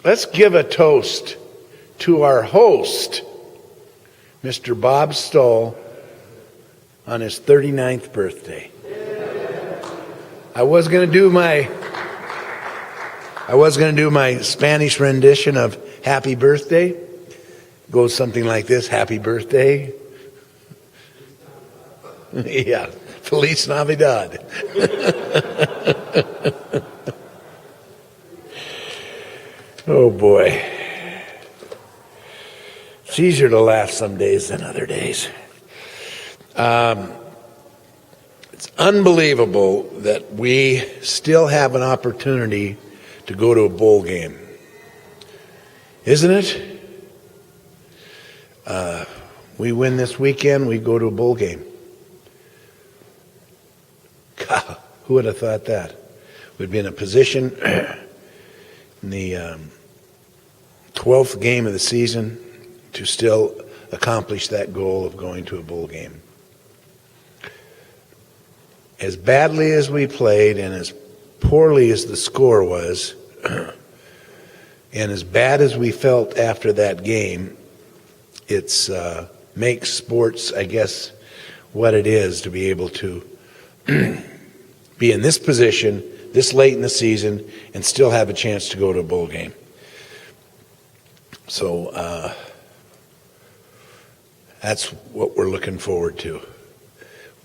Let's give a toast to our host, Mr. Bob Stoll, on his 39th birthday. I was going to do my Spanish rendition of Happy Birthday. It goes something like this: Happy birthday. Yeah, Feliz Navidad. Oh boy. It's easier to laugh some days than other days. It's unbelievable that we still have an opportunity to go to a bowl game. Isn't it? We win this weekend, we go to a bowl game. God, who would have thought that? We'd be in a position in the 12th game of the season to still accomplish that goal of going to a bowl game. As badly as we played and as poorly as the score was, and as bad as we felt after that game, it's makes sports, I guess, what it is to be able to be in this position this late in the season and still have a chance to go to a bowl game. So that's what we're looking forward to.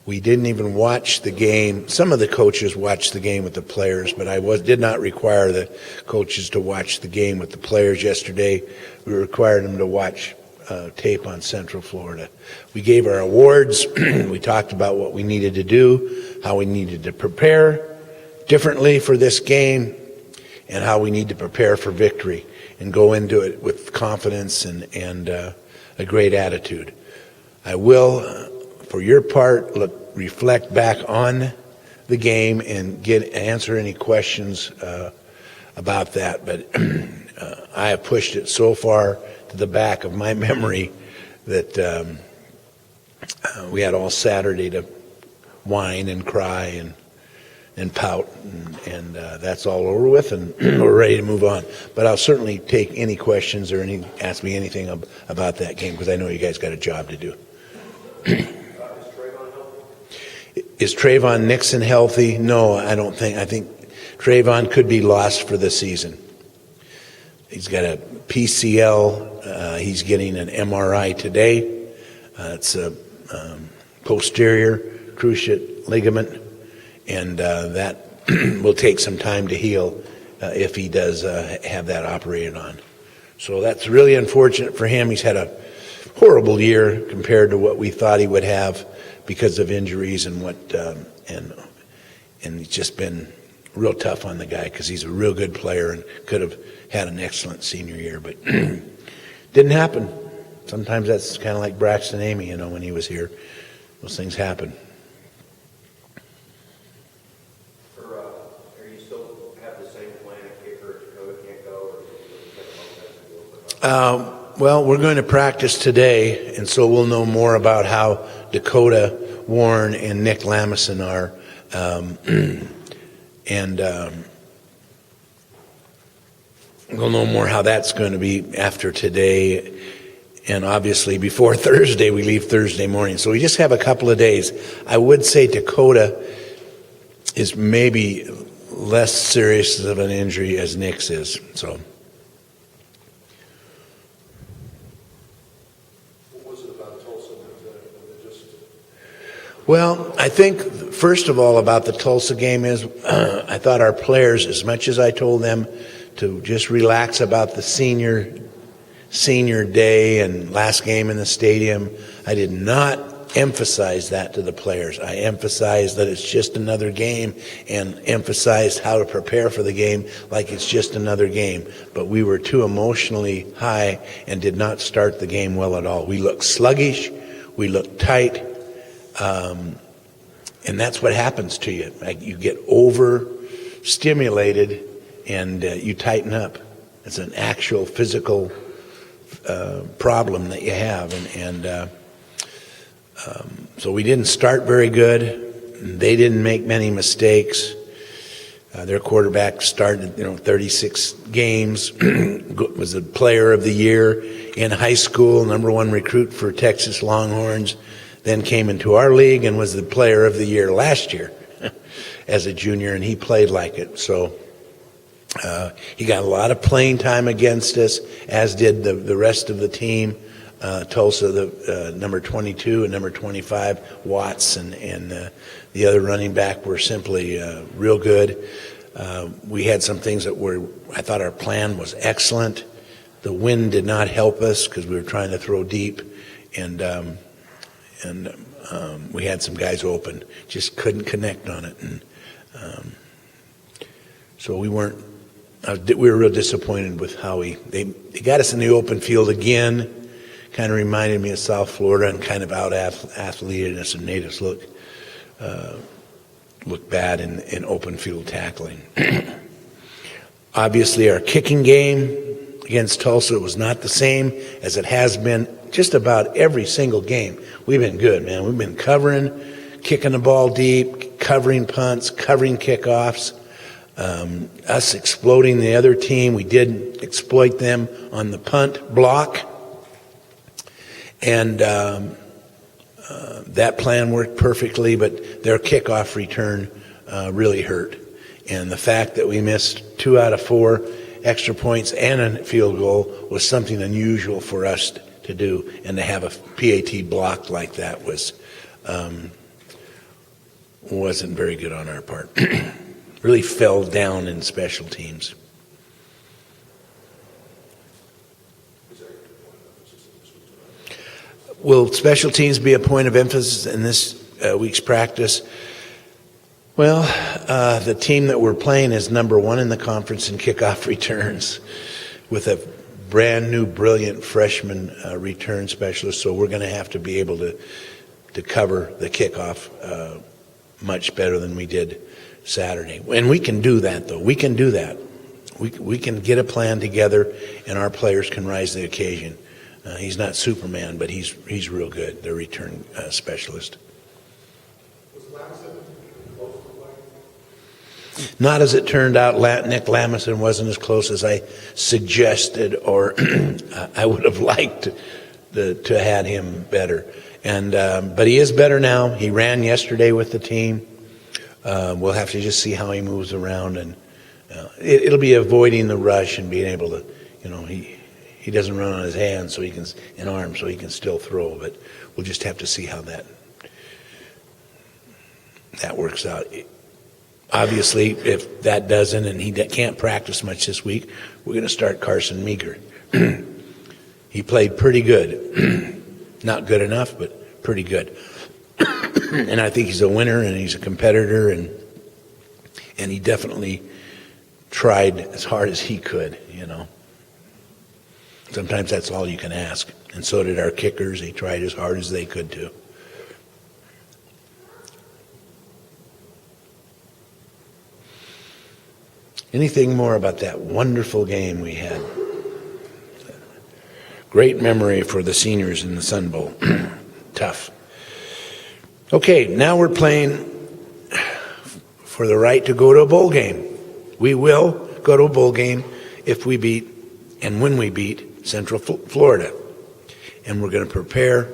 We didn't even watch the game. Some of the coaches watched the game with the players, but I did not require the coaches to watch the game with the players yesterday. We required them to watch tape on Central Florida. We gave our awards. We talked about what we needed to do, how we needed to prepare differently for this game, and how we need to prepare for victory and go into it with confidence and a great attitude. I will, for your part, reflect back on the game and answer any questions about that. But I have pushed it so far to the back of my memory that we had all Saturday to whine and cry and pout, and that's all over with, and we're ready to move on. But I'll certainly take any questions or ask me anything about that game, because I know you guys got a job to do. Is Trayvon Nixon healthy? No, I don't think. I think Trayvon could be lost for the season. He's got a PCL. He's getting an MRI today. It's a posterior cruciate ligament, and that will take some time to heal if he does have that operated on. So that's really unfortunate for him. He's had a horrible year compared to what we thought he would have because of injuries and and it's just been real tough on the guy, because he's a real good player and could have had an excellent senior year, but didn't happen. Sometimes that's kind of like Braxton Amy, when he was here. Those things happen. Are you still have the same plan if Kicker Dakota can't go? Well, we're going to practice today, and so we'll know more about how Dakota Warren and Nick Lamison are. We'll know more how that's going to be after today. And obviously before Thursday, we leave Thursday morning. So we just have a couple of days. I would say Dakota is maybe less serious of an injury as Nick's is. So. What was it about Tulsa that just... Well, I think, first of all, about the Tulsa game is I thought our players, as much as I told them to just relax about the senior day and last game in the stadium, I did not emphasize that to the players. I emphasized that it's just another game, and emphasized how to prepare for the game like it's just another game. But we were too emotionally high and did not start the game well at all. We looked sluggish. We looked tight. And that's what happens to you. You get overstimulated and you tighten up. It's an actual physical problem that you have. So we didn't start very good. They didn't make many mistakes. Their quarterback started, 36 games, was the player of the year in high school, #1 recruit for Texas Longhorns, then came into our league and was the player of the year last year as a junior, and he played like it. So he got a lot of playing time against us, as did the rest of the team. Tulsa, the number 22 and number 25, Watts, and the other running back were simply real good. We had some things that I thought our plan was excellent. The wind did not help us because we were trying to throw deep, and we had some guys open, just couldn't connect on it, and so we were real disappointed with how they got us in the open field again. Kind of reminded me of South Florida, and kind of out-athleted us and made us look bad in open field tackling. Obviously, our kicking game against Tulsa was not the same as it has been just about every single game. We've been good, man. We've been covering, kicking the ball deep, covering punts, covering kickoffs. Us exploding the other team. We did exploit them on the punt block. And that plan worked perfectly, but their kickoff return really hurt. And the fact that we missed 2 out of 4 extra points and a field goal was something unusual for us to do. And to have a PAT blocked like that wasn't very good on our part. Really fell down in special teams. Will special teams be a point of emphasis in this week's practice? Well, the team that we're playing is #1 in the conference in kickoff returns, with a brand new, brilliant freshman return specialist. So we're going to have to be able to cover the kickoff much better than we did Saturday. And we can do that, though. We can do that. We can get a plan together, and our players can rise to the occasion. He's not Superman, but he's real good, the return specialist. Was Lamson close to playing? Not as it turned out. Nick Lamison wasn't as close as I suggested, or I would have liked to had him better. But he is better now. He ran yesterday with the team. We'll have to just see how he moves around, and it'll be avoiding the rush and being able to, he doesn't run on his hands so he can still throw. But we'll just have to see how that works out. Obviously, if that doesn't, and he can't practice much this week, we're going to start Carson Meager. He played pretty good. Not good enough, but pretty good. And I think he's a winner, and he's a competitor, and he definitely tried as hard as he could, Sometimes that's all you can ask. And so did our kickers. They tried as hard as they could to. Anything more about that wonderful game we had? Great memory for the seniors in the Sun Bowl. Tough. Okay, now we're playing for the right to go to a bowl game. We will go to a bowl game if we beat and when we beat Central Florida. And we're going to prepare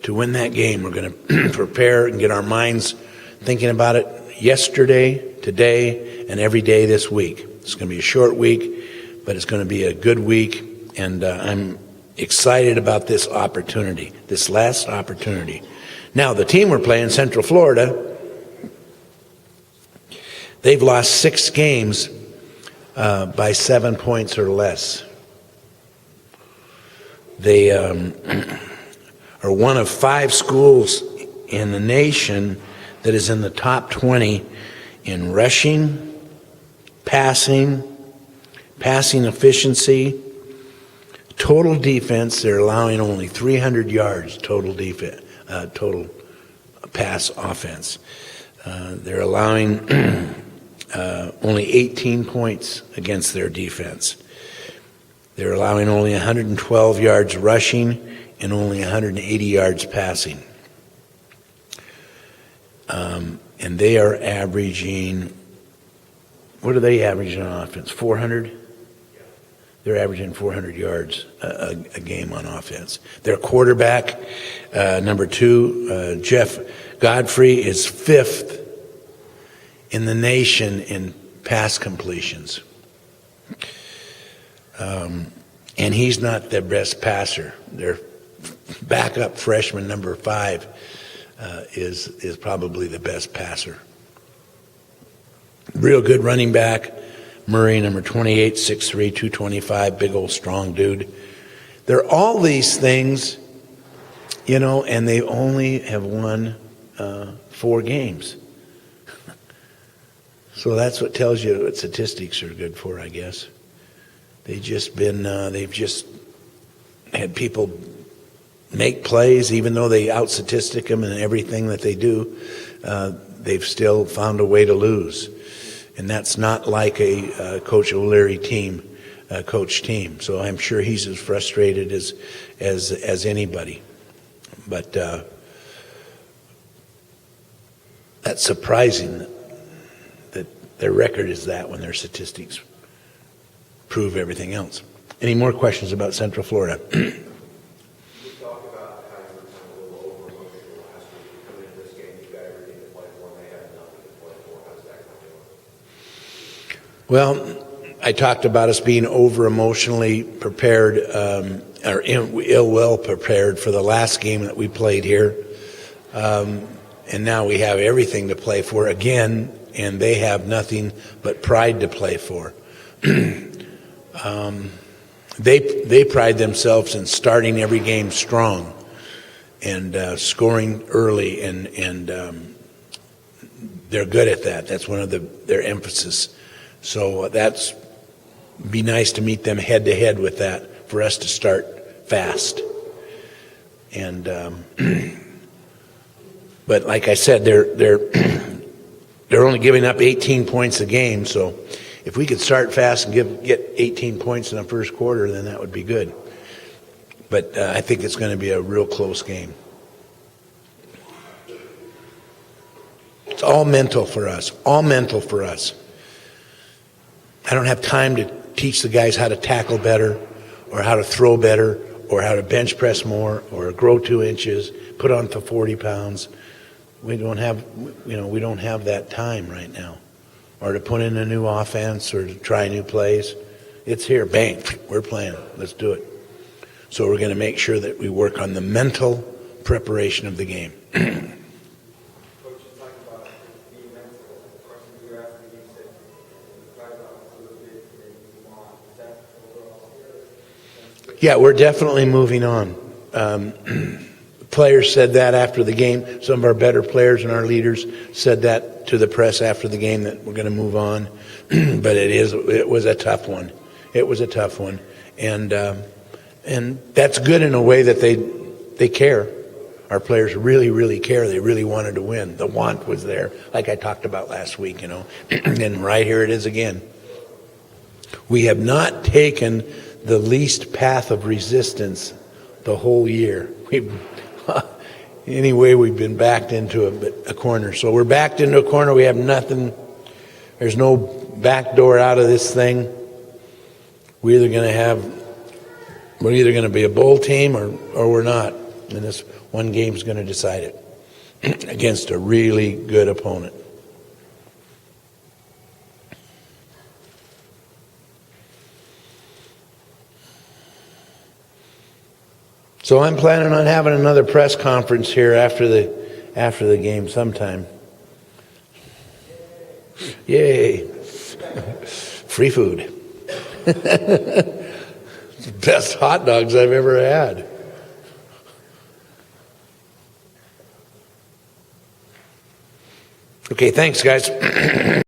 to win that game. We're going to prepare and get our minds thinking about it yesterday, today, and every day this week. It's going to be a short week, but it's going to be a good week. And I'm excited about this opportunity, this last opportunity. Now, the team we're playing, Central Florida, they've lost 6 games by 7 points or less. They are one of 5 schools in the nation that is in the top 20 in rushing, passing efficiency, total defense. They're allowing only 300 yards total defense, total pass offense. They're allowing only 18 points against their defense. They're allowing only 112 yards rushing and only 180 yards passing. And they are averaging, What are they averaging on offense? 400? They're averaging 400 yards a game on offense. Their quarterback, number 2, Jeff Godfrey, is 5th in the nation in pass completions. And he's not the best passer. Their backup freshman, number 5, is probably the best passer. Real good running back, Murray, number 28, 6'3", 225, big old strong dude. They're all these things, and they only have won 4 games. So that's what tells you what statistics are good for, I guess. They've just had people make plays, even though they out-statistic them and everything that they do, they've still found a way to lose. And that's not like a Coach O'Leary coach team. So I'm sure he's as frustrated as anybody. But that's surprising that their record is that when their statistics prove everything else. Any more questions about Central Florida? You talked about how you were kind of a little over-emotional last week. Coming into this game, you got everything to play for, and they had nothing to play for. How's that going? Well, I talked about us being over-emotionally prepared, or ill-well prepared for the last game that we played here. And now we have everything to play for again, and they have nothing but pride to play for. They pride themselves in starting every game strong and scoring early, and they're good at that. That's one of their emphasis. So that's be nice to meet them head to head with that, for us to start fast. And but like I said, they're only giving up 18 points a game, so if we could start fast and get 18 points in the first quarter, then that would be good. But I think it's going to be a real close game. It's all mental for us. All mental for us. I don't have time to teach the guys how to tackle better, or how to throw better, or how to bench press more, or grow 2 inches, put on for 40 pounds. We don't have that time right now. Or to put in a new offense, or to try new plays. It's here, bang, we're playing, let's do it. So we're going to make sure that we work on the mental preparation of the game. Coach, you talked about being mental. The question you were asking, you said you tried about a little bit and you move on. Is that overall? Yeah, we're definitely moving on. Players said that after the game. Some of our better players and our leaders said that to the press after the game, that we're going to move on. But it was a tough one. It was a tough one, and that's good in a way that they care. Our players really, really care. They really wanted to win. The want was there, like I talked about last week, And right here it is again. We have not taken the least path of resistance the whole year. Anyway, we've been backed into a corner. So we're backed into a corner. We have nothing. There's no back door out of this thing. We're either going to be a bowl team or we're not. And this one game's going to decide it against a really good opponent. So I'm planning on having another press conference here after the game sometime. Yay. Free food. Best hot dogs I've ever had. Okay, thanks guys.